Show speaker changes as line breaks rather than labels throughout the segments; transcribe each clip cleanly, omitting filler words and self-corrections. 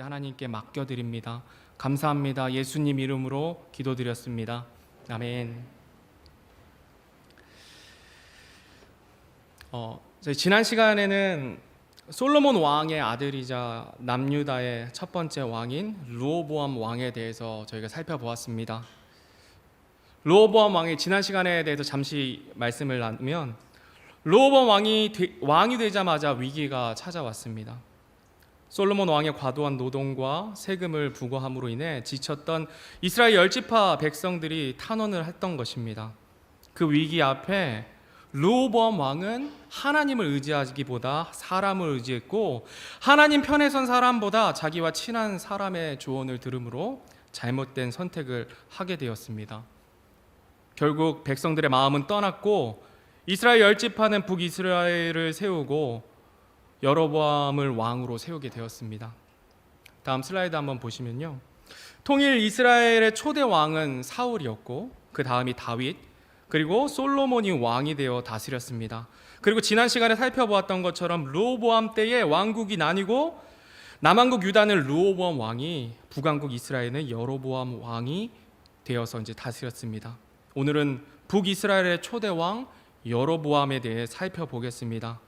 하나님께 맡겨드립니다. 감사합니다. 예수님 이름으로 기도드렸습니다. 아멘. 저희 지난 시간에는 솔로몬 왕의 아들이자 남유다의 첫 번째 왕인 르호보암 왕에 대해서 저희가 살펴보았습니다. 르호보암 왕의 지난 시간에 대해서 잠시 말씀을 나누면, 르호보암 왕이 되자마자 위기가 찾아왔습니다. 솔로몬 왕의 과도한 노동과 세금을 부과함으로 인해 지쳤던 이스라엘 10지파 백성들이 탄원을 했던 것입니다. 그 위기 앞에 르호보암 왕은 하나님을 의지하기보다 사람을 의지했고, 하나님 편에 선 사람보다 자기와 친한 사람의 조언을 들으므로 잘못된 선택을 하게 되었습니다. 결국 백성들의 마음은 떠났고 이스라엘 10지파는 북이스라엘을 세우고 여로보암을 왕으로 세우게 되었습니다. 다음 슬라이드 한번 보시면요, 통일 이스라엘의 초대 왕은 사울이었고 그 다음이 다윗, 그리고 솔로몬이 왕이 되어 다스렸습니다. 그리고 지난 시간에 살펴보았던 것처럼 르호보암 때에 왕국이 나뉘고 남왕국 유다는 르호보암 왕이, 북왕국 이스라엘은 여로보암 왕이 되어서 이제 다스렸습니다. 오늘은 북이스라엘의 초대 왕 여로보암에 대해 살펴보겠습니다.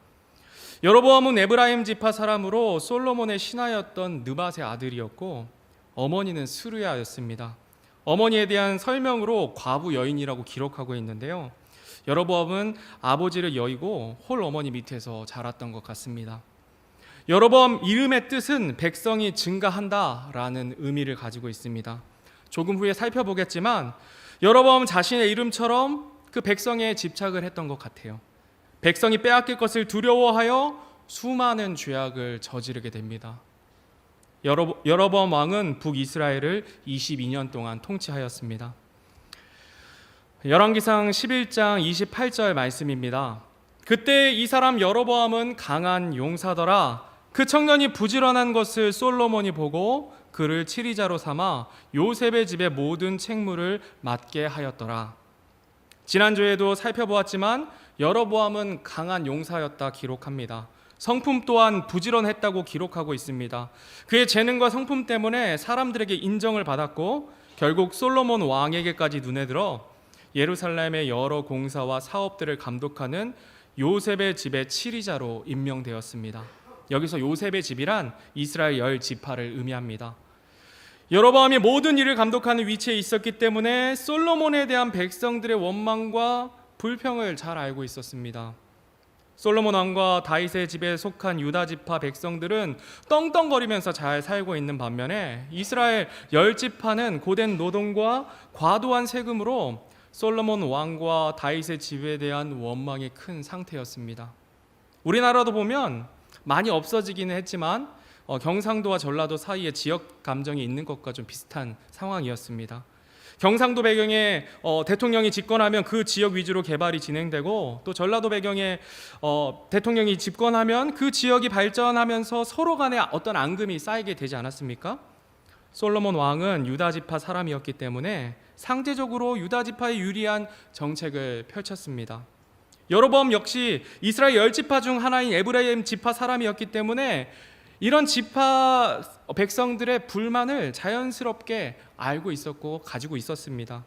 여로보암은 에브라임 지파 사람으로 솔로몬의 신하였던 느밧의 아들이었고 어머니는 스루야였습니다. 어머니에 대한 설명으로 과부 여인이라고 기록하고 있는데요, 여로보암은 아버지를 여의고 홀 어머니 밑에서 자랐던 것 같습니다. 여로보암 이름의 뜻은 백성이 증가한다라는 의미를 가지고 있습니다. 조금 후에 살펴보겠지만 여로보암 자신의 이름처럼 그 백성에 집착을 했던 것 같아요. 백성이 빼앗길 것을 두려워하여 수많은 죄악을 저지르게 됩니다. 여로보암 왕은 북이스라엘을 22년 동안 통치하였습니다. 열왕기상 11장 28절 말씀입니다. 그때 이 사람 여로보암은 강한 용사더라. 그 청년이 부지런한 것을 솔로몬이 보고 그를 치리자로 삼아 요셉의 집의 모든 책무를 맡게 하였더라. 지난주에도 살펴보았지만 여로보암은 강한 용사였다 기록합니다. 성품 또한 부지런했다고 기록하고 있습니다. 그의 재능과 성품 때문에 사람들에게 인정을 받았고 결국 솔로몬 왕에게까지 눈에 들어 예루살렘의 여러 공사와 사업들을 감독하는 요셉의 집의 치리자로 임명되었습니다. 여기서 요셉의 집이란 이스라엘 10지파를 의미합니다. 여로보암이 모든 일을 감독하는 위치에 있었기 때문에 솔로몬에 대한 백성들의 원망과 불평을 잘 알고 있었습니다. 솔로몬 왕과 다윗의 집에 속한 유다 지파 백성들은 떵떵거리면서 잘 살고 있는 반면에 이스라엘 10지파는 고된 노동과 과도한 세금으로 솔로몬 왕과 다윗의 집에 대한 원망이 큰 상태였습니다. 우리나라도 보면 많이 없어지기는 했지만 경상도와 전라도 사이에 지역 감정이 있는 것과 좀 비슷한 상황이었습니다. 경상도 배경에 대통령이 집권하면 그 지역 위주로 개발이 진행되고, 또 전라도 배경에 대통령이 집권하면 그 지역이 발전하면서 서로 간에 어떤 앙금이 쌓이게 되지 않았습니까? 솔로몬 왕은 유다 지파 사람이었기 때문에 상대적으로 유다 지파에 유리한 정책을 펼쳤습니다. 여로보암 역시 이스라엘 10지파 중 하나인 에브라임 지파 사람이었기 때문에 이런 지파 백성들의 불만을 자연스럽게 알고 있었고 가지고 있었습니다.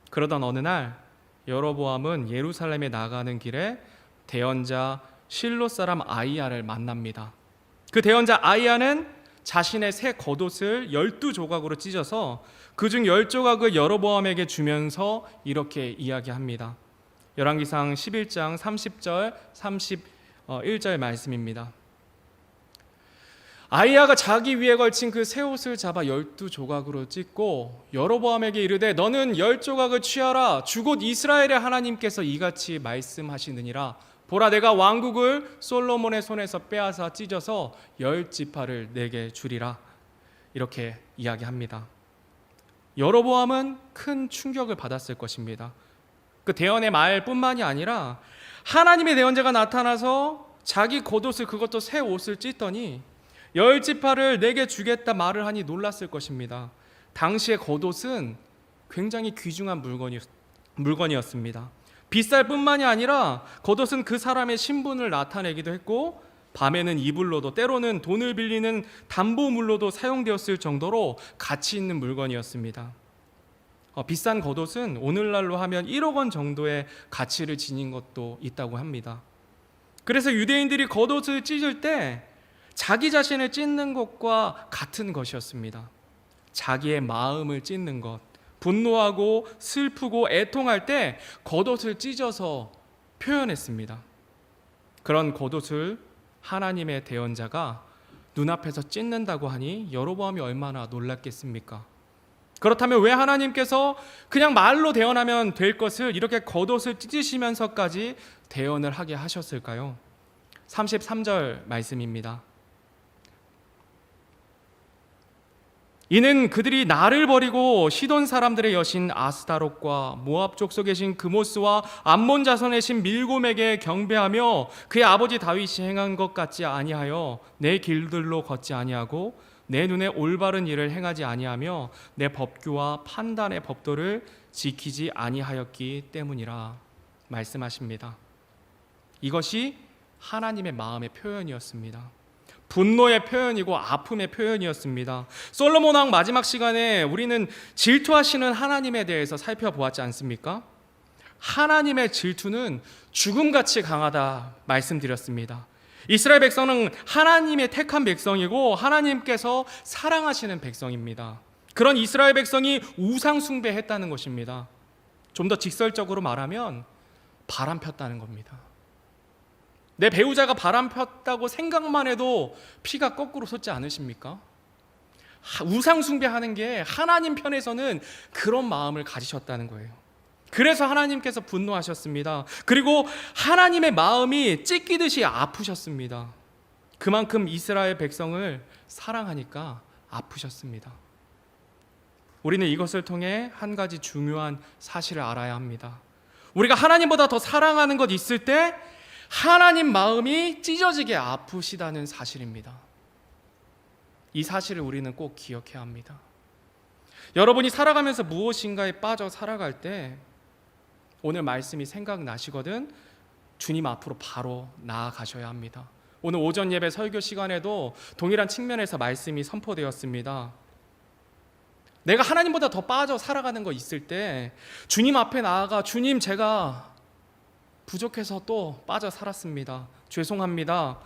그러던 어느 날 여로보암은 예루살렘에 나가는 길에 대언자 실로 사람 아히야를 만납니다. 그 대언자 아히야는 자신의 새 겉옷을 12조각으로 찢어서 그중 10조각을 여로보암에게 주면서 이렇게 이야기합니다. 열왕기상 11장 30절 31절 말씀입니다. 아히야가 자기 위에 걸친 그 새 옷을 잡아 12조각으로 찢고 여로보암에게 이르되 너는 10조각을 취하라. 주곧 이스라엘의 하나님께서 이같이 말씀하시느니라. 보라, 내가 왕국을 솔로몬의 손에서 빼앗아 찢어서 10지파를 내게 주리라. 이렇게 이야기합니다. 여로보암은 큰 충격을 받았을 것입니다. 그 대언의 말뿐만이 아니라 하나님의 대언자가 나타나서 자기 겉옷을, 그것도 새 옷을 찢더니 10지파를 내게 주겠다 말을 하니 놀랐을 것입니다. 당시의 겉옷은 굉장히 귀중한 물건이었습니다. 비쌀 뿐만이 아니라 겉옷은 그 사람의 신분을 나타내기도 했고 밤에는 이불로도 때로는 돈을 빌리는 담보물로도 사용되었을 정도로 가치 있는 물건이었습니다. 비싼 겉옷은 오늘날로 하면 1억 원 정도의 가치를 지닌 것도 있다고 합니다. 그래서 유대인들이 겉옷을 찢을 때 자기 자신을 찢는 것과 같은 것이었습니다. 자기의 마음을 찢는 것, 분노하고 슬프고 애통할 때 겉옷을 찢어서 표현했습니다. 그런 겉옷을 하나님의 대언자가 눈앞에서 찢는다고 하니 여로보암이 얼마나 놀랐겠습니까? 그렇다면 왜 하나님께서 그냥 말로 대언하면 될 것을 이렇게 겉옷을 찢으시면서까지 대언을 하게 하셨을까요? 33절 말씀입니다. 이는 그들이 나를 버리고 시돈 사람들의 여신 아스타롯과 모압 족속에 신 그모스와 암몬 자손의 신 밀곰에게 경배하며 그의 아버지 다윗이 행한 것 같지 아니하여 내 길들로 걷지 아니하고 내 눈에 올바른 일을 행하지 아니하며 내 법규와 판단의 법도를 지키지 아니하였기 때문이라 말씀하십니다. 이것이 하나님의 마음의 표현이었습니다. 분노의 표현이고 아픔의 표현이었습니다. 솔로몬 왕 마지막 시간에 우리는 질투하시는 하나님에 대해서 살펴보았지 않습니까? 하나님의 질투는 죽음같이 강하다 말씀드렸습니다. 이스라엘 백성은 하나님의 택한 백성이고 하나님께서 사랑하시는 백성입니다. 그런 이스라엘 백성이 우상 숭배했다는 것입니다. 좀 더 직설적으로 말하면 바람 폈다는 겁니다. 내 배우자가 바람 폈다고 생각만 해도 피가 거꾸로 솟지 않으십니까? 우상 숭배하는 게 하나님 편에서는 그런 마음을 가지셨다는 거예요. 그래서 하나님께서 분노하셨습니다. 그리고 하나님의 마음이 찢기듯이 아프셨습니다. 그만큼 이스라엘 백성을 사랑하니까 아프셨습니다. 우리는 이것을 통해 한 가지 중요한 사실을 알아야 합니다. 우리가 하나님보다 더 사랑하는 것 있을 때 하나님 마음이 찢어지게 아프시다는 사실입니다. 이 사실을 우리는 꼭 기억해야 합니다. 여러분이 살아가면서 무엇인가에 빠져 살아갈 때 오늘 말씀이 생각나시거든 주님 앞으로 바로 나아가셔야 합니다. 오늘 오전 예배 설교 시간에도 동일한 측면에서 말씀이 선포되었습니다. 내가 하나님보다 더 빠져 살아가는 거 있을 때 주님 앞에 나아가 주님 제가 부족해서 또 빠져 살았습니다. 죄송합니다.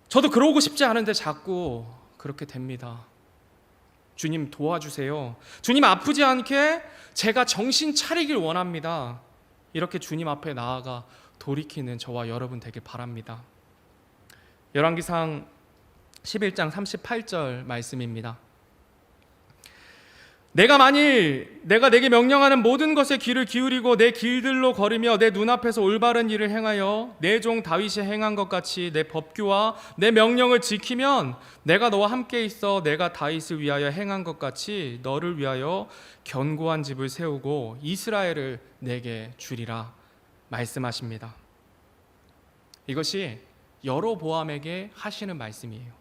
저도 그러고 싶지 않은데 자꾸 그렇게 됩니다. 주님 도와주세요. 주님 아프지 않게 제가 정신 차리길 원합니다. 이렇게 주님 앞에 나아가 돌이키는 저와 여러분 되길 바랍니다. 열왕기상 11장 38절 말씀입니다. 내가 만일 내가 내게 명령하는 모든 것에 귀를 기울이고 내 길들로 걸으며 내 눈앞에서 올바른 일을 행하여 내 종 다윗이 행한 것 같이 내 법규와 내 명령을 지키면 내가 너와 함께 있어 내가 다윗을 위하여 행한 것 같이 너를 위하여 견고한 집을 세우고 이스라엘을 내게 주리라 말씀하십니다. 이것이 여로보암에게 하시는 말씀이에요.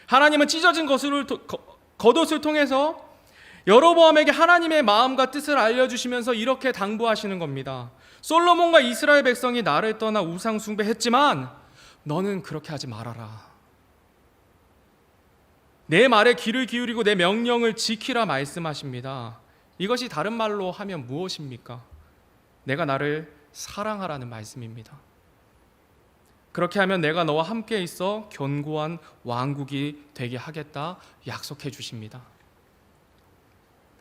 하나님은 찢어진 겉옷을 통해서 여로보암에게 하나님의 마음과 뜻을 알려주시면서 이렇게 당부하시는 겁니다. 솔로몬과 이스라엘 백성이 나를 떠나 우상 숭배했지만 너는 그렇게 하지 말아라. 내 말에 귀를 기울이고 내 명령을 지키라 말씀하십니다. 이것이 다른 말로 하면 무엇입니까? 내가 나를 사랑하라는 말씀입니다. 그렇게 하면 내가 너와 함께 있어 견고한 왕국이 되게 하겠다 약속해 주십니다.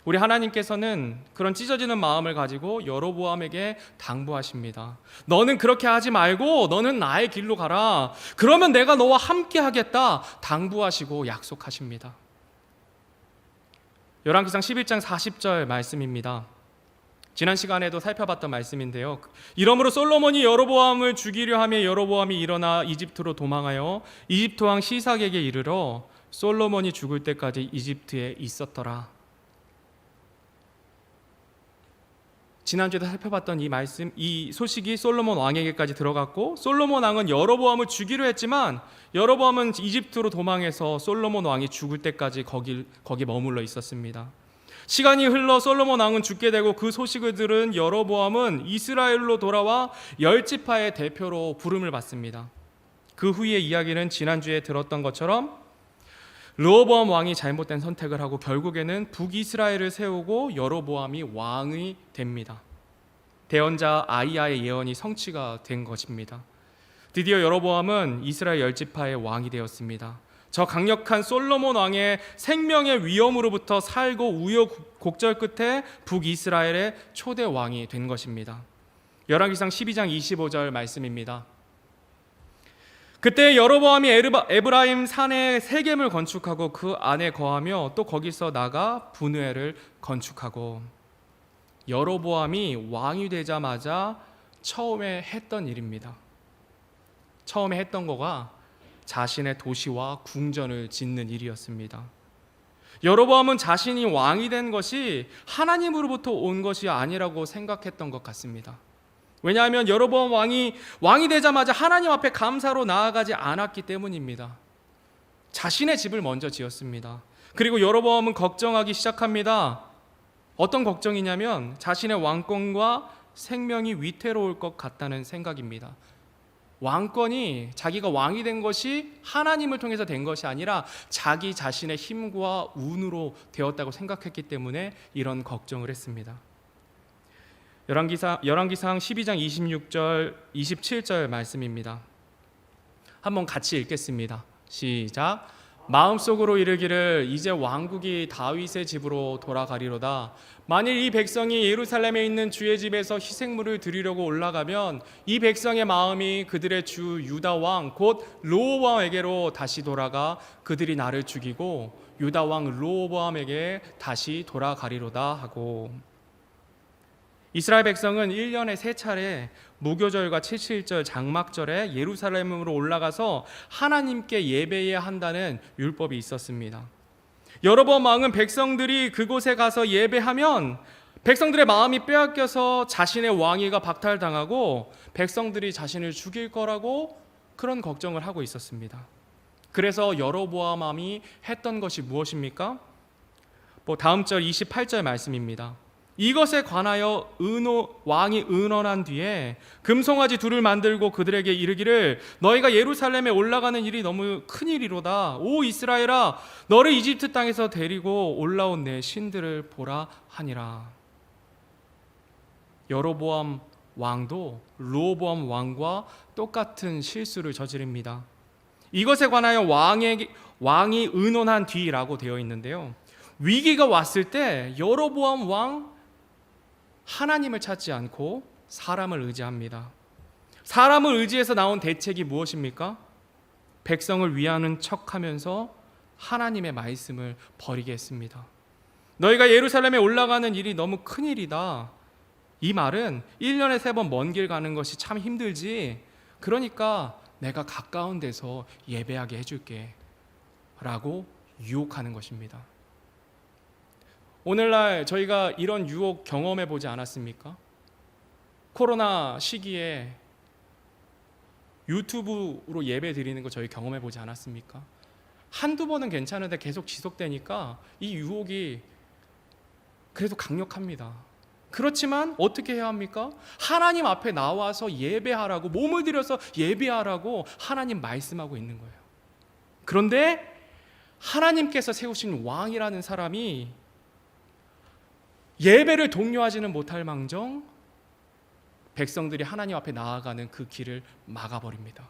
우리 하나님께서는 그런 찢어지는 마음을 가지고 여로보암에게 당부하십니다. 너는 그렇게 하지 말고 너는 나의 길로 가라. 그러면 내가 너와 함께 하겠다 당부하시고 약속하십니다. 열왕기상 11장 40절 말씀입니다. 지난 시간에도 살펴봤던 말씀인데요. 이러므로 솔로몬이 여로보암을 죽이려 하며 여로보암이 일어나 이집트로 도망하여 이집트 왕 시삭에게 이르러 솔로몬이 죽을 때까지 이집트에 있었더라. 지난주에 살펴봤던 이 말씀, 이 소식이 솔로몬 왕에게까지 들어갔고 솔로몬 왕은 여로보암을 죽이려 했지만 여로보암은 이집트로 도망해서 솔로몬 왕이 죽을 때까지 거기 머물러 있었습니다. 시간이 흘러 솔로몬 왕은 죽게 되고 그 소식을 들은 여로보암은 이스라엘로 돌아와 10지파의 대표로 부름을 받습니다. 그 후의 이야기는 지난주에 들었던 것처럼 르호보암 왕이 잘못된 선택을 하고 결국에는 북이스라엘을 세우고 여로보암이 왕이 됩니다. 대언자 아이야의 예언이 성취가 된 것입니다. 드디어 여로보암은 이스라엘 열지파의 왕이 되었습니다. 저 강력한 솔로몬 왕의 생명의 위험으로부터 살고 우여곡절 끝에 북이스라엘의 초대 왕이 된 것입니다. 열왕기상 12장 25절 말씀입니다. 그때 여로보암이 에브라임 산에 세겜을 건축하고 그 안에 거하며 또 거기서 나가 분회를 건축하고, 여로보암이 왕이 되자마자 처음에 했던 일입니다. 처음에 했던 거가 자신의 도시와 궁전을 짓는 일이었습니다. 여로보암은 자신이 왕이 된 것이 하나님으로부터 온 것이 아니라고 생각했던 것 같습니다. 왜냐하면 여로보암 왕이 되자마자 하나님 앞에 감사로 나아가지 않았기 때문입니다. 자신의 집을 먼저 지었습니다. 그리고 여로보암은 걱정하기 시작합니다. 어떤 걱정이냐면 자신의 왕권과 생명이 위태로울 것 같다는 생각입니다. 왕권이 자기가 왕이 된 것이 하나님을 통해서 된 것이 아니라 자기 자신의 힘과 운으로 되었다고 생각했기 때문에 이런 걱정을 했습니다. 열왕기상 12장 26절 27절 말씀입니다. 한번 같이 읽겠습니다. 시작. 마음속으로 이르기를 이제 왕국이 다윗의 집으로 돌아가리로다. 만일 이 백성이 예루살렘에 있는 주의 집에서 희생물을 드리려고 올라가면 이 백성의 마음이 그들의 주 유다 왕 곧 르호보암에게로 다시 돌아가 그들이 나를 죽이고 유다 왕 르호보암에게 다시 돌아가리로다 하고, 이스라엘 백성은 1년에 3차례 무교절과 칠칠절 장막절에 예루살렘으로 올라가서 하나님께 예배해야 한다는 율법이 있었습니다. 여로보암 왕은 백성들이 그곳에 가서 예배하면 백성들의 마음이 빼앗겨서 자신의 왕위가 박탈당하고 백성들이 자신을 죽일 거라고 그런 걱정을 하고 있었습니다. 그래서 여로보암 왕이 했던 것이 무엇입니까? 다음 절 28절 말씀입니다. 이것에 관하여 왕이 의논한 뒤에 금송아지 둘을 만들고 그들에게 이르기를 너희가 예루살렘에 올라가는 일이 너무 큰일이로다. 오 이스라엘아, 너를 이집트 땅에서 데리고 올라온 내 신들을 보라 하니라. 여로보암 왕도 르호보암 왕과 똑같은 실수를 저지릅니다. 이것에 관하여 왕이 의논한 뒤라고 되어 있는데요, 위기가 왔을 때 여로보암 왕 하나님을 찾지 않고 사람을 의지합니다. 사람을 의지해서 나온 대책이 무엇입니까? 백성을 위하는 척하면서 하나님의 말씀을 버리게 했습니다. 너희가 예루살렘에 올라가는 일이 너무 큰일이다. 이 말은 1년에 3번 먼 길 가는 것이 참 힘들지, 그러니까 내가 가까운 데서 예배하게 해줄게 라고 유혹하는 것입니다. 오늘날 저희가 이런 유혹 경험해 보지 않았습니까? 코로나 시기에 유튜브로 예배 드리는 거 저희 경험해 보지 않았습니까? 한두 번은 괜찮은데 계속 지속되니까 이 유혹이 그래도 강력합니다. 그렇지만 어떻게 해야 합니까? 하나님 앞에 나와서 예배하라고, 몸을 들여서 예배하라고 하나님 말씀하고 있는 거예요. 그런데 하나님께서 세우신 왕이라는 사람이 예배를 독려하지는 못할 망정 백성들이 하나님 앞에 나아가는 그 길을 막아버립니다.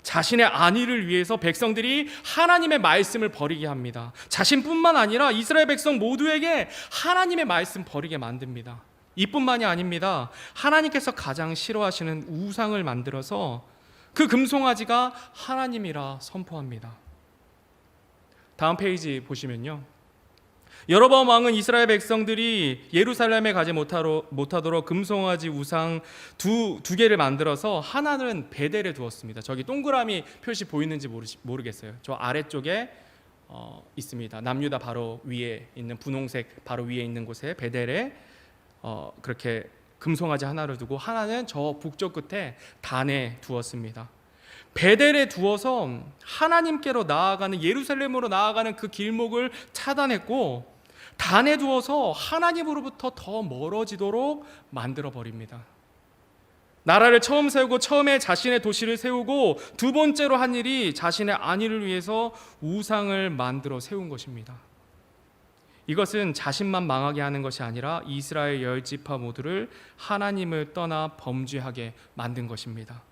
자신의 안위를 위해서 백성들이 하나님의 말씀을 버리게 합니다. 자신뿐만 아니라 이스라엘 백성 모두에게 하나님의 말씀 버리게 만듭니다. 이뿐만이 아닙니다. 하나님께서 가장 싫어하시는 우상을 만들어서 그 금송아지가 하나님이라 선포합니다. 다음 페이지 보시면요, 여로보암 왕은 이스라엘 백성들이 예루살렘에 가지 못하도록 금송아지 우상 두 개를 만들어서 하나는 베델에 두었습니다. 저기 동그라미 표시 보이는지 모르겠어요. 저 아래쪽에 있습니다. 남유다 바로 위에 있는 분홍색 바로 위에 있는 곳에 베델에 그렇게 금송아지 하나를 두고 하나는 저 북쪽 끝에 단에 두었습니다. 베델에 두어서 하나님께로 나아가는, 예루살렘으로 나아가는 그 길목을 차단했고, 단에 두어서 하나님으로부터 더 멀어지도록 만들어 버립니다. 나라를 처음 세우고 처음에 자신의 도시를 세우고 두 번째로 한 일이 자신의 안위를 위해서 우상을 만들어 세운 것입니다. 이것은 자신만 망하게 하는 것이 아니라 이스라엘 열 지파 모두를 하나님을 떠나 범죄하게 만든 것입니다.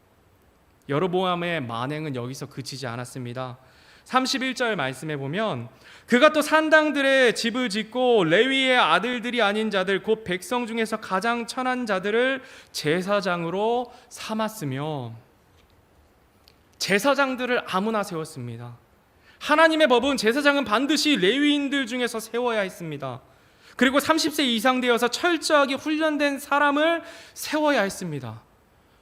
여로보암의 만행은 여기서 그치지 않았습니다. 31절 말씀에 보면 그가 또 산당들의 집을 짓고 레위의 아들들이 아닌 자들 곧 백성 중에서 가장 천한 자들을 제사장으로 삼았으며, 제사장들을 아무나 세웠습니다. 하나님의 법은 제사장은 반드시 레위인들 중에서 세워야 했습니다. 그리고 30세 이상 되어서 철저하게 훈련된 사람을 세워야 했습니다.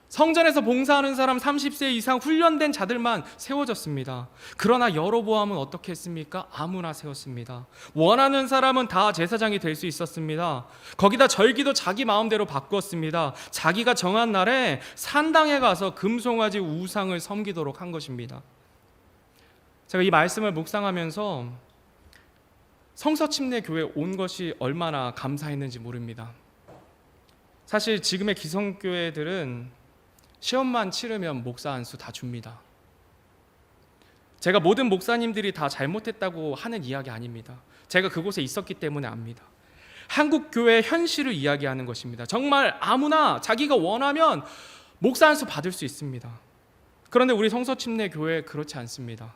성전에서 봉사하는 사람 30세 이상 훈련된 자들만 세워졌습니다. 그러나 여로보암은 어떻게 했습니까? 아무나 세웠습니다. 원하는 사람은 다 제사장이 될 수 있었습니다. 거기다 절기도 자기 마음대로 바꿨습니다. 자기가 정한 날에 산당에 가서 금송아지 우상을 섬기도록 한 것입니다. 제가 이 말씀을 묵상하면서 성서침례교회에 온 것이 얼마나 감사했는지 모릅니다. 사실 지금의 기성교회들은 시험만 치르면 목사 안수 다 줍니다. 제가 모든 목사님들이 다 잘못했다고 하는 이야기 아닙니다. 제가 그곳에 있었기 때문에 압니다. 한국 교회의 현실을 이야기하는 것입니다. 정말 아무나 자기가 원하면 목사 안수 받을 수 있습니다. 그런데 우리 성서침례교회 그렇지 않습니다.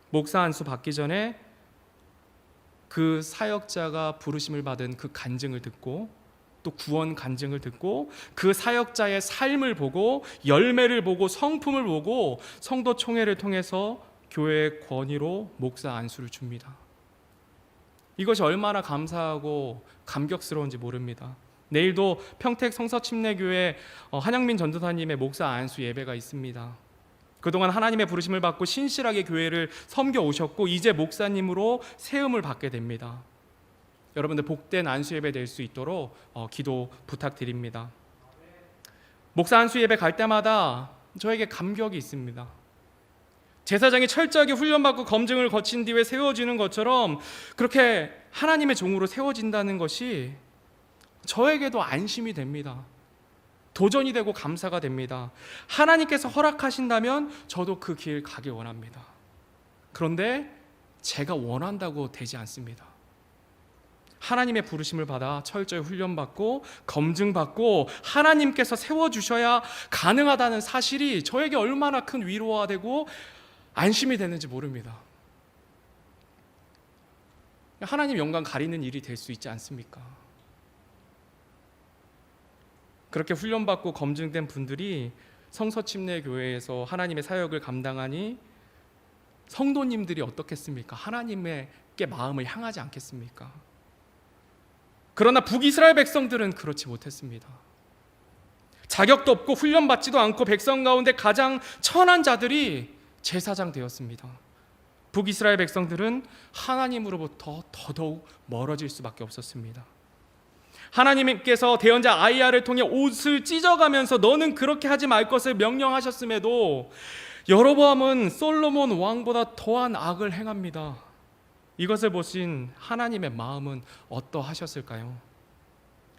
목사 안수 받기 전에 그 사역자가 부르심을 받은 그 간증을 듣고 또 구원 간증을 듣고 그 사역자의 삶을 보고 열매를 보고 성품을 보고 성도 총회를 통해서 교회의 권위로 목사 안수를 줍니다. 이것이 얼마나 감사하고 감격스러운지 모릅니다. 내일도 평택 성서침례교회 한영민 전도사님의 목사 안수 예배가 있습니다. 그동안 하나님의 부르심을 받고 신실하게 교회를 섬겨 오셨고 이제 목사님으로 세움을 받게 됩니다. 여러분들 복된 안수 예배 될 수 있도록 기도 부탁드립니다. 목사 안수 예배 갈 때마다 저에게 감격이 있습니다. 제사장이 철저하게 훈련받고 검증을 거친 뒤에 세워지는 것처럼 그렇게 하나님의 종으로 세워진다는 것이 저에게도 안심이 됩니다. 도전이 되고 감사가 됩니다. 하나님께서 허락하신다면 저도 그 길 가길 원합니다. 그런데 제가 원한다고 되지 않습니다. 하나님의 부르심을 받아 철저히 훈련받고 검증받고 하나님께서 세워주셔야 가능하다는 사실이 저에게 얼마나 큰 위로가 되고 안심이 되는지 모릅니다. 하나님 영광 가리는 일이 될 수 있지 않습니까? 그렇게 훈련받고 검증된 분들이 성서침례교회에서 하나님의 사역을 감당하니 성도님들이 어떻겠습니까? 하나님께 마음을 향하지 않겠습니까? 그러나 북이스라엘 백성들은 그렇지 못했습니다. 자격도 없고 훈련받지도 않고 백성 가운데 가장 천한 자들이 제사장 되었습니다. 북이스라엘 백성들은 하나님으로부터 더더욱 멀어질 수밖에 없었습니다. 하나님께서 대언자 아이야를 통해 옷을 찢어가면서 너는 그렇게 하지 말 것을 명령하셨음에도 여로보암은 솔로몬 왕보다 더한 악을 행합니다. 이것을 보신 하나님의 마음은 어떠하셨을까요?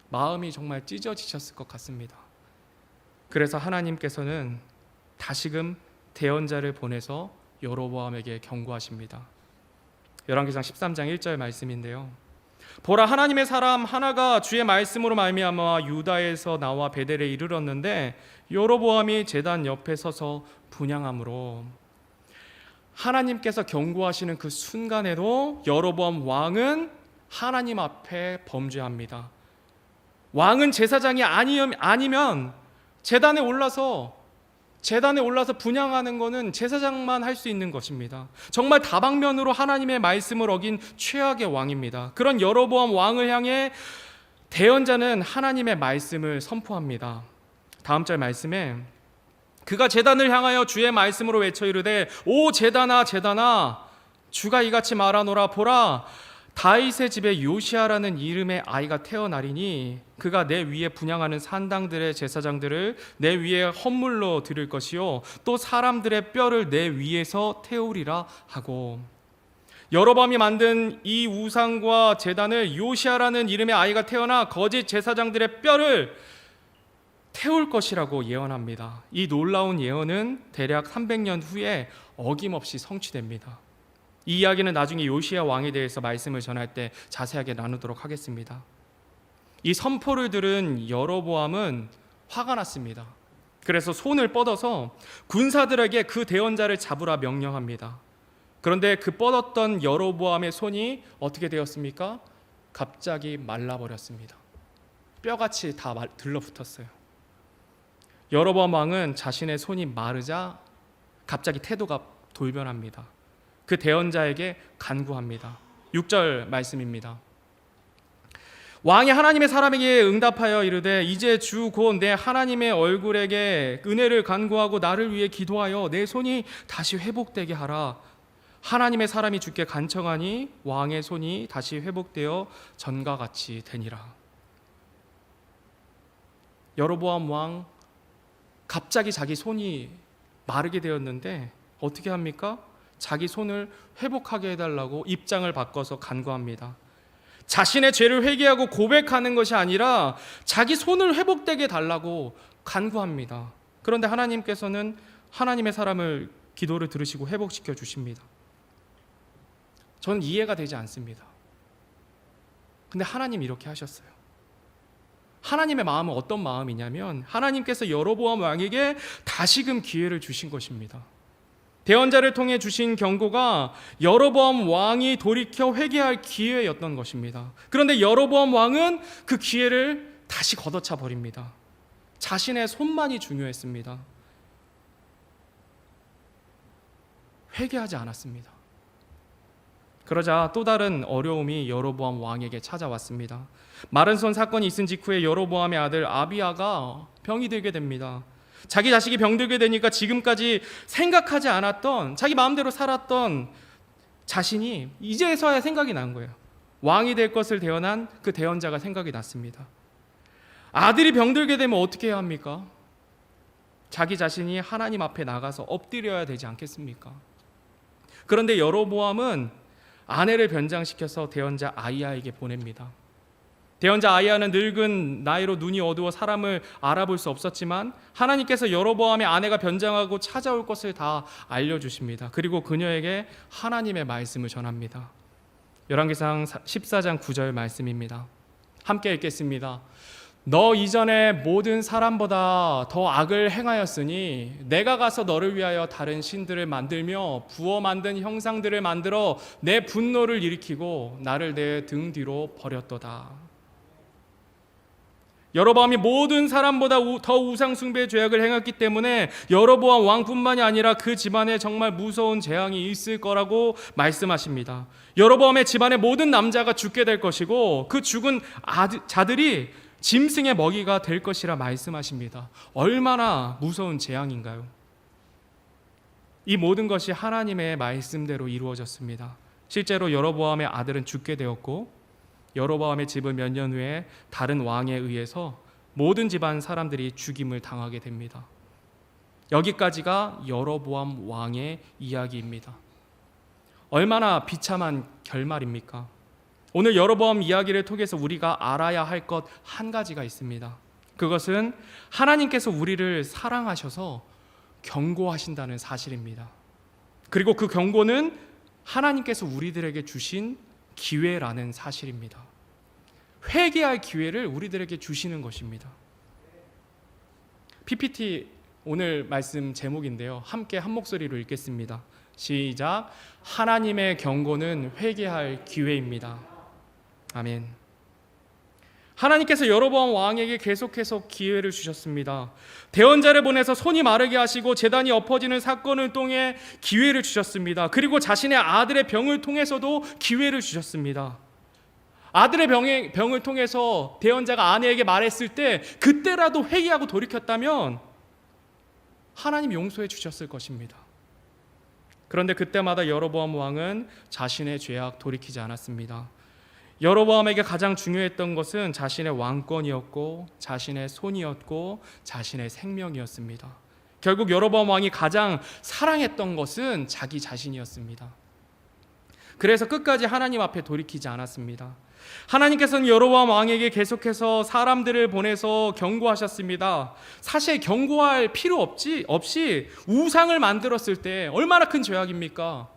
마음이 정말 찢어지셨을 것 같습니다. 그래서 하나님께서는 다시금 대언자를 보내서 여로보암에게 경고하십니다. 열왕기상 13장 1절 말씀인데요. 보라, 하나님의 사람 하나가 주의 말씀으로 말미암아 유다에서 나와 베델에 이르렀는데 여로보암이 제단 옆에 서서 분향함으로. 하나님께서 경고하시는 그 순간에도 여로보암 왕은 하나님 앞에 범죄합니다. 왕은 제사장이 아니면 제단에 올라서 분향하는 것은 제사장만 할 수 있는 것입니다. 정말 다방면으로 하나님의 말씀을 어긴 최악의 왕입니다. 그런 여로보암 왕을 향해 대언자는 하나님의 말씀을 선포합니다. 다음 절 말씀에 그가 제단을 향하여 주의 말씀으로 외쳐 이르되 오 제단아 제단아 주가 이같이 말하노라. 보라, 다윗의 집에 요시아라는 이름의 아이가 태어나리니 그가 내 위에 분향하는 산당들의 제사장들을 내 위에 헌물로 드릴 것이요 또 사람들의 뼈를 내 위에서 태우리라 하고. 여로보암이 만든 이 우상과 제단을 요시아라는 이름의 아이가 태어나 거짓 제사장들의 뼈를 태울 것이라고 예언합니다. 이 놀라운 예언은 대략 300년 후에 어김없이 성취됩니다. 이 이야기는 나중에 요시야 왕에 대해서 말씀을 전할 때 자세하게 나누도록 하겠습니다. 이 선포를 들은 여로보암은 화가 났습니다. 그래서 손을 뻗어서 군사들에게 그 대언자를 잡으라 명령합니다. 그런데 그 뻗었던 여로보암의 손이 어떻게 되었습니까? 갑자기 말라버렸습니다. 뼈같이 다 들러붙었어요. 여로보암 왕은 자신의 손이 마르자 갑자기 태도가 돌변합니다. 그 대언자에게 간구합니다. 6절 말씀입니다. 왕이 하나님의 사람에게 응답하여 이르되 이제 주 곧 내 하나님의 얼굴에게 은혜를 간구하고 나를 위해 기도하여 내 손이 다시 회복되게 하라. 하나님의 사람이 주께 간청하니 왕의 손이 다시 회복되어 전과 같이 되니라. 여로보암 왕 갑자기 자기 손이 마르게 되었는데 어떻게 합니까? 자기 손을 회복하게 해달라고 입장을 바꿔서 간구합니다. 자신의 죄를 회개하고 고백하는 것이 아니라 자기 손을 회복되게 달라고 간구합니다. 그런데 하나님께서는 하나님의 사람을 기도를 들으시고 회복시켜 주십니다. 저는 이해가 되지 않습니다. 근데 하나님이 이렇게 하셨어요. 하나님의 마음은 어떤 마음이냐면 하나님께서 여로보암 왕에게 다시금 기회를 주신 것입니다. 대언자를 통해 주신 경고가 여로보암 왕이 돌이켜 회개할 기회였던 것입니다. 그런데 여로보암 왕은 그 기회를 다시 걷어차 버립니다. 자신의 손만이 중요했습니다. 회개하지 않았습니다. 그러자 또 다른 어려움이 여로보암 왕에게 찾아왔습니다. 마른 손 사건이 있은 직후에 여로보암의 아들 아비야가 병이 들게 됩니다. 자기 자식이 병들게 되니까 지금까지 생각하지 않았던, 자기 마음대로 살았던 자신이 이제서야 생각이 난 거예요. 왕이 될 것을 대언한 그 대언자가 생각이 났습니다. 아들이 병들게 되면 어떻게 해야 합니까? 자기 자신이 하나님 앞에 나가서 엎드려야 되지 않겠습니까? 그런데 여로보암은 아내를 변장시켜서 대언자 아이야에게 보냅니다. 대언자 아이야는 늙은 나이로 눈이 어두워 사람을 알아볼 수 없었지만 하나님께서 여로보암의 아내가 변장하고 찾아올 것을 다 알려주십니다. 그리고 그녀에게 하나님의 말씀을 전합니다. 열왕기상 14장 9절 말씀입니다. 함께 읽겠습니다. 너 이전에 모든 사람보다 더 악을 행하였으니 내가 가서 너를 위하여 다른 신들을 만들며 부어 만든 형상들을 만들어 내 분노를 일으키고 나를 내 등 뒤로 버렸도다. 여로보암이 모든 사람보다 더 우상 숭배의 죄악을 행했기 때문에 여로보암 왕뿐만이 아니라 그 집안에 정말 무서운 재앙이 있을 거라고 말씀하십니다. 여로보암의 집안의 모든 남자가 죽게 될 것이고 그 죽은 자들이 짐승의 먹이가 될 것이라 말씀하십니다. 얼마나 무서운 재앙인가요? 이 모든 것이 하나님의 말씀대로 이루어졌습니다. 실제로 여로보암의 아들은 죽게 되었고 여로보암의 집은 몇 년 후에 다른 왕에 의해서 모든 집안 사람들이 죽임을 당하게 됩니다. 여기까지가 여로보암 왕의 이야기입니다. 얼마나 비참한 결말입니까? 오늘 여로보암 이야기를 통해서 우리가 알아야 할 것 한 가지가 있습니다. 그것은 하나님께서 우리를 사랑하셔서 경고하신다는 사실입니다. 그리고 그 경고는 하나님께서 우리들에게 주신 기회라는 사실입니다. 회개할 기회를 우리들에게 주시는 것입니다. PPT 오늘 말씀 제목인데요. 함께 한 목소리로 읽겠습니다. 시작. 하나님의 경고는 회개할 기회입니다. 아멘. 하나님께서 여로보암 왕에게 계속해서 기회를 주셨습니다. 대언자를 보내서 손이 마르게 하시고 제단이 엎어지는 사건을 통해 기회를 주셨습니다. 그리고 자신의 아들의 병을 통해서도 기회를 주셨습니다. 아들의 병을 통해서 대언자가 아내에게 말했을 때 그때라도 회개하고 돌이켰다면 하나님 용서해 주셨을 것입니다. 그런데 그때마다 여로보암 왕은 자신의 죄악 돌이키지 않았습니다. 여로보암에게 가장 중요했던 것은 자신의 왕권이었고 자신의 손이었고 자신의 생명이었습니다. 결국 여로보암 왕이 가장 사랑했던 것은 자기 자신이었습니다. 그래서 끝까지 하나님 앞에 돌이키지 않았습니다. 하나님께서는 여로보암 왕에게 계속해서 사람들을 보내서 경고하셨습니다. 사실 경고할 필요 없이 우상을 만들었을 때 얼마나 큰 죄악입니까?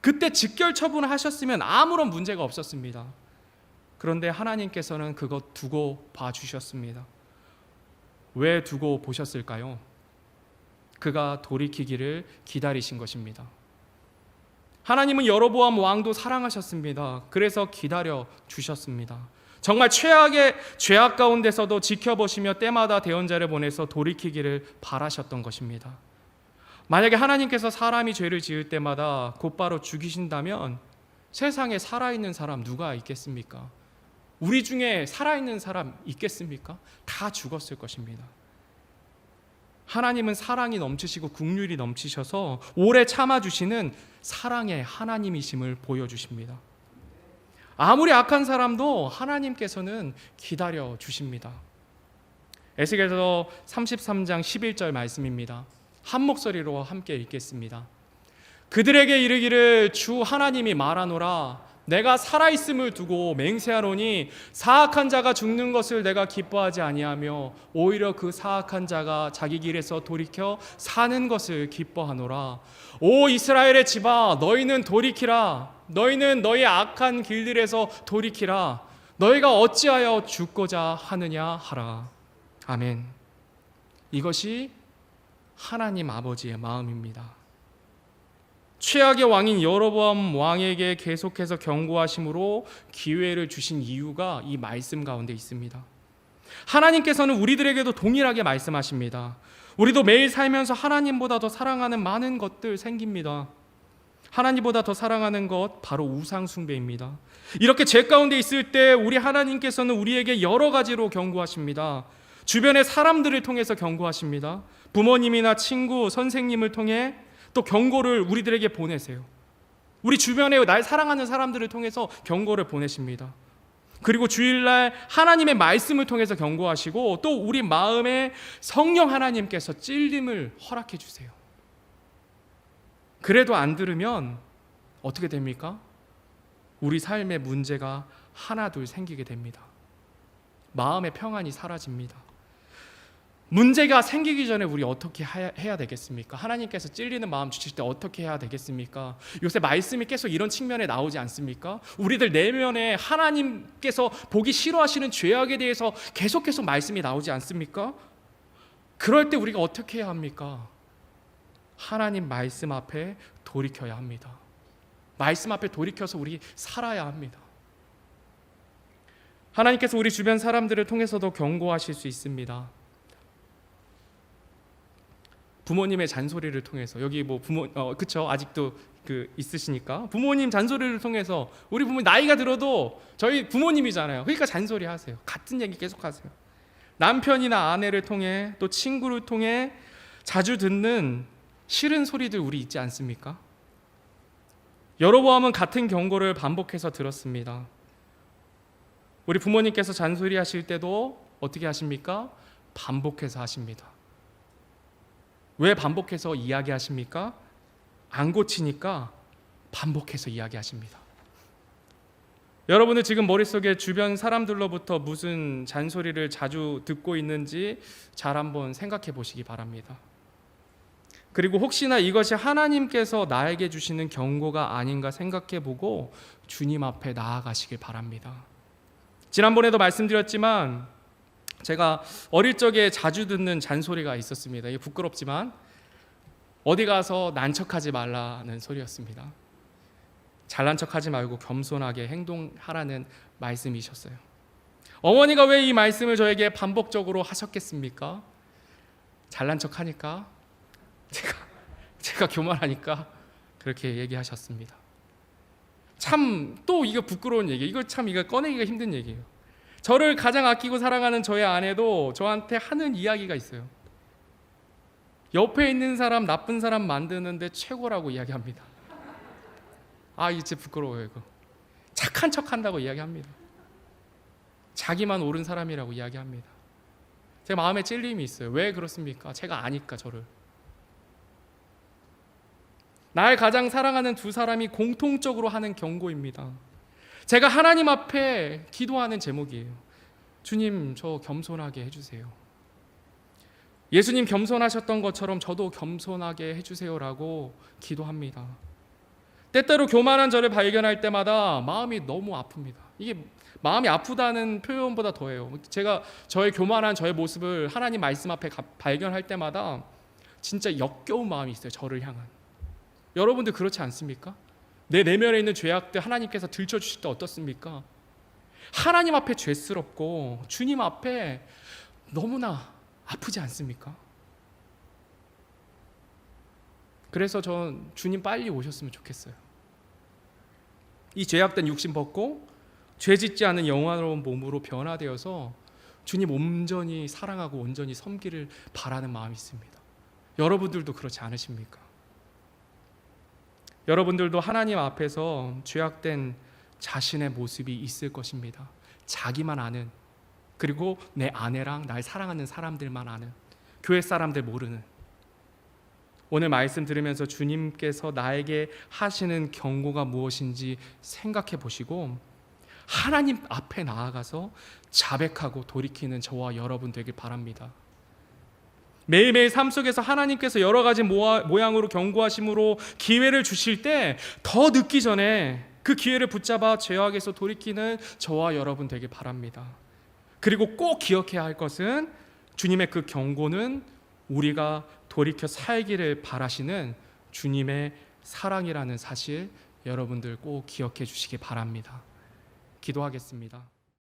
그때 직결 처분을 하셨으면 아무런 문제가 없었습니다. 그런데 하나님께서는 그것 두고 봐주셨습니다. 왜 두고 보셨을까요? 그가 돌이키기를 기다리신 것입니다. 하나님은 여로보암 왕도 사랑하셨습니다. 그래서 기다려 주셨습니다. 정말 최악의 죄악 가운데서도 지켜보시며 때마다 대언자를 보내서 돌이키기를 바라셨던 것입니다. 만약에 하나님께서 사람이 죄를 지을 때마다 곧바로 죽이신다면 세상에 살아있는 사람 누가 있겠습니까? 우리 중에 살아있는 사람 있겠습니까? 다 죽었을 것입니다. 하나님은 사랑이 넘치시고 긍휼이 넘치셔서 오래 참아주시는 사랑의 하나님이심을 보여주십니다. 아무리 악한 사람도 하나님께서는 기다려 주십니다. 에스겔서 33장 11절 말씀입니다. 한 목소리로 함께 읽겠습니다. 그들에게 이르기를 주 하나님이 말하노라 내가 살아있음을 두고 맹세하노니 사악한 자가 죽는 것을 내가 기뻐하지 아니하며 오히려 그 사악한 자가 자기 길에서 돌이켜 사는 것을 기뻐하노라. 오 이스라엘의 집아 너희는 돌이키라. 너희는 너희 악한 길들에서 돌이키라. 너희가 어찌하여 죽고자 하느냐 하라. 아멘. 이것이 하나님 아버지의 마음입니다. 최악의 왕인 여로보암 왕에게 계속해서 경고하심으로 기회를 주신 이유가 이 말씀 가운데 있습니다. 하나님께서는 우리들에게도 동일하게 말씀하십니다. 우리도 매일 살면서 하나님보다 더 사랑하는 많은 것들 생깁니다. 하나님보다 더 사랑하는 것 바로 우상 숭배입니다. 이렇게 죄 가운데 있을 때 우리 하나님께서는 우리에게 여러 가지로 경고하십니다. 주변의 사람들을 통해서 경고하십니다. 부모님이나 친구, 선생님을 통해 또 경고를 우리들에게 보내세요. 우리 주변에 날 사랑하는 사람들을 통해서 경고를 보내십니다. 그리고 주일날 하나님의 말씀을 통해서 경고하시고 또 우리 마음에 성령 하나님께서 찔림을 허락해 주세요. 그래도 안 들으면 어떻게 됩니까? 우리 삶에 문제가 하나 둘 생기게 됩니다. 마음의 평안이 사라집니다. 문제가 생기기 전에 우리 어떻게 해야 되겠습니까? 하나님께서 찔리는 마음 주실 때 어떻게 해야 되겠습니까? 요새 말씀이 계속 이런 측면에 나오지 않습니까? 우리들 내면에 하나님께서 보기 싫어하시는 죄악에 대해서 계속 말씀이 나오지 않습니까? 그럴 때 우리가 어떻게 해야 합니까? 하나님 말씀 앞에 돌이켜야 합니다. 말씀 앞에 돌이켜서 우리 살아야 합니다. 하나님께서 우리 주변 사람들을 통해서도 경고하실 수 있습니다. 부모님의 잔소리를 통해서 여기 뭐 그쵸 아직도 있으시니까 부모님 잔소리를 통해서 우리 부모님 나이가 들어도 저희 부모님이잖아요. 그러니까 잔소리 하세요. 같은 얘기 계속 하세요. 남편이나 아내를 통해 또 친구를 통해 자주 듣는 싫은 소리들 우리 있지 않습니까? 여로보암은 같은 경고를 반복해서 들었습니다. 우리 부모님께서 잔소리 하실 때도 어떻게 하십니까? 반복해서 하십니다. 왜 반복해서 이야기하십니까? 안 고치니까 반복해서 이야기하십니다. 여러분은 지금 머릿속에 주변 사람들로부터 무슨 잔소리를 자주 듣고 있는지 잘 한번 생각해 보시기 바랍니다. 그리고 혹시나 이것이 하나님께서 나에게 주시는 경고가 아닌가 생각해 보고 주님 앞에 나아가시길 바랍니다. 지난번에도 말씀드렸지만 제가 어릴 적에 자주 듣는 잔소리가 있었습니다. 이게 부끄럽지만 어디 가서 난척하지 말라는 소리였습니다. 잘난 척하지 말고 겸손하게 행동하라는 말씀이셨어요. 어머니가 왜 이 말씀을 저에게 반복적으로 하셨겠습니까? 잘난 척하니까 제가 교만하니까 그렇게 얘기하셨습니다. 참 또 이거 부끄러운 얘기, 이거 꺼내기가 힘든 얘기예요. 저를 가장 아끼고 사랑하는 저의 아내도 저한테 하는 이야기가 있어요. 옆에 있는 사람 나쁜 사람 만드는데 최고라고 이야기합니다. 아 이제 부끄러워요. 이거 착한 척한다고 이야기합니다. 자기만 옳은 사람이라고 이야기합니다. 제 마음에 찔림이 있어요. 왜 그렇습니까? 제가 아니까 저를. 날 가장 사랑하는 두 사람이 공통적으로 하는 경고입니다. 제가 하나님 앞에 기도하는 제목이에요. 주님, 저 겸손하게 해주세요. 예수님 겸손하셨던 것처럼 저도 겸손하게 해주세요라고 기도합니다. 때때로 교만한 저를 발견할 때마다 마음이 너무 아픕니다. 이게 마음이 아프다는 표현보다 더해요. 제가 저의 교만한 저의 모습을 하나님 말씀 앞에 발견할 때마다 진짜 역겨운 마음이 있어요. 저를 향한. 여러분들 그렇지 않습니까? 내 내면에 있는 죄악들 하나님께서 들춰주실 때 어떻습니까? 하나님 앞에 죄스럽고 주님 앞에 너무나 아프지 않습니까? 그래서 전 주님 빨리 오셨으면 좋겠어요. 이 죄악된 육신 벗고 죄짓지 않은 영화로운 몸으로 변화되어서 주님 온전히 사랑하고 온전히 섬기를 바라는 마음이 있습니다. 여러분들도 그렇지 않으십니까? 여러분들도 하나님 앞에서 죄악된 자신의 모습이 있을 것입니다. 자기만 아는, 그리고 내 아내랑 날 사랑하는 사람들만 아는, 교회 사람들 모르는. 오늘 말씀 들으면서 주님께서 나에게 하시는 경고가 무엇인지 생각해 보시고 하나님 앞에 나아가서 자백하고 돌이키는 저와 여러분 되길 바랍니다. 매일매일 삶 속에서 하나님께서 여러 가지 모양으로 경고하심으로 기회를 주실 때 더 늦기 전에 그 기회를 붙잡아 죄악에서 돌이키는 저와 여러분 되길 바랍니다. 그리고 꼭 기억해야 할 것은 주님의 그 경고는 우리가 돌이켜 살기를 바라시는 주님의 사랑이라는 사실, 여러분들 꼭 기억해 주시기 바랍니다. 기도하겠습니다.